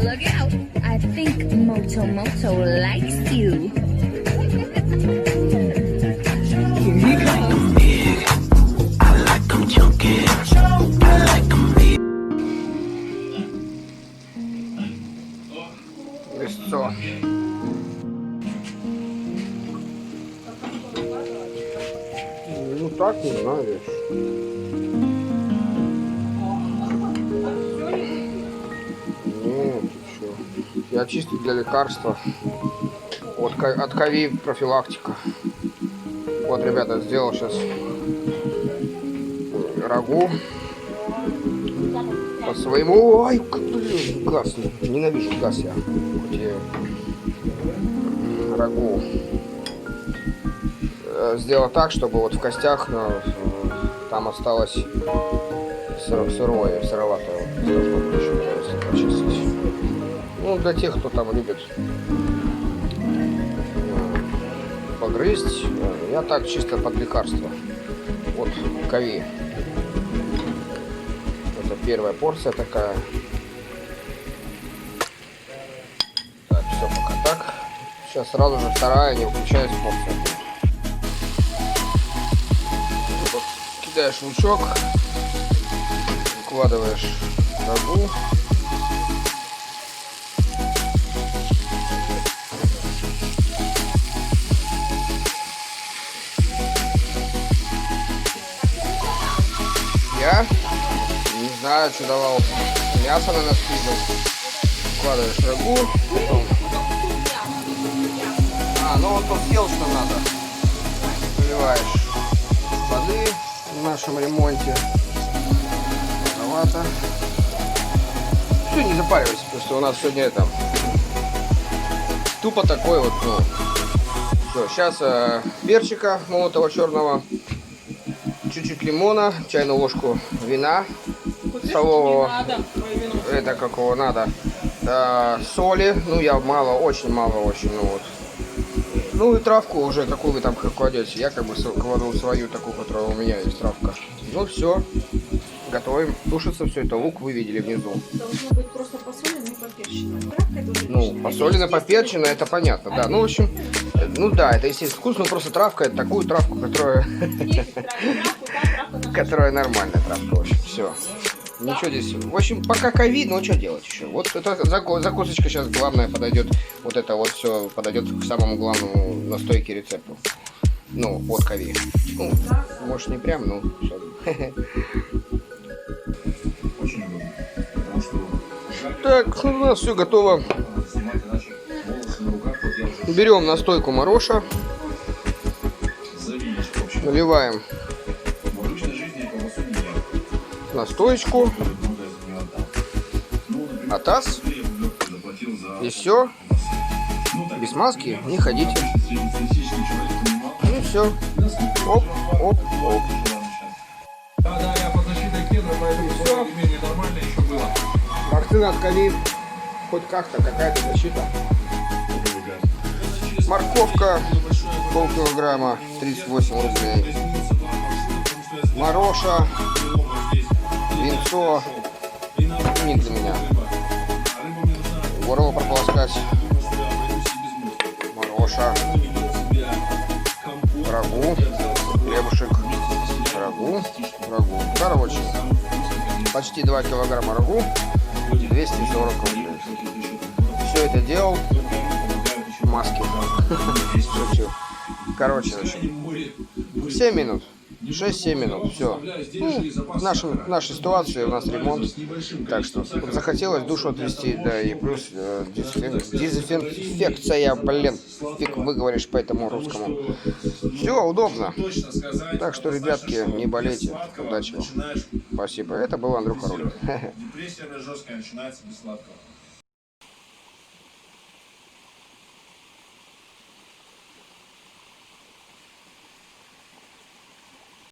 Look out! I think Moto Moto likes you. Here he comes. I like them chunky. I like them big. Мясцо. Ну так, не знаю, видишь. Нет, ты чё. Я чисто для лекарства. От кови профилактика. Вот, ребята, сделал сейчас рагу. По своему... Ой, блин, газ. Ненавижу газ я. Хоть и рагу. Сделал так, чтобы вот в костях там осталось сырое, сыроватое. Должно почистить. Ну, для тех, кто там любит погрызть. Я так чисто под лекарство. Вот кови. Это первая порция такая. Так, все пока так. Сейчас сразу же вторая, не выключаясь, порция. Вот, кидаешь лучок, укладываешь рагу. Я не знаю, что давал. Мясо, наверное, спиздил. Вкладываешь рагу, потом... ну вот он съел, что надо. Поливаешь воды в нашем ремонте. Маловато. Все, не запаривайся, просто у нас сегодня это... Тупо такой вот, ну... Все, сейчас перчика молотого черного. Чуть-чуть лимона, чайную ложку вина столового, это какого надо, соли, ну я мало, очень, ну вот. Ну и травку уже, какую вы там кладете, я как бы кладу свою, такую, которая у меня есть травка. Ну все, готовим, тушится все это, лук вы видели внизу. Должно быть просто посолено и поперчено. Ну, посолено, поперчено, это понятно, да, ну в общем, ну да, это естественно вкусно, просто травка, это такую травку, которая... Которая нормальная травка, в общем, все. Ничего здесь. В общем, пока ковид, но что делать еще? Вот эта закусочка сейчас главное подойдет. Вот это вот все подойдет к самому главному настойке рецепту. Ну, от ковид. Ну, может не прям, но все. Так, у нас все готово. Берем настойку мороша. Наливаем настоечку, атас, и все. Без маски не ходите. И все. Оп, оп, оп. Все. Вакцина от ковид. Хоть как-то какая-то защита. Морковка полкилограмма, 38 рублей. Мороша. Винцо не для меня. Горло прополоскать. Мороша. Рагу. Хлебушек. Рагу. Короче. Почти 2 килограмма рагу. 240 рублей. Все это делал в маске. Короче, 7 минут. 6-7 минут, все. Ну, в нашей ситуации у нас ремонт, так что вот захотелось душу отвести, да, и плюс дезинфекция, блин, фиг выговоришь по этому русскому. Все удобно. Так что, ребятки, не болейте, удачи вам. Спасибо. Это был Андрюха Руль.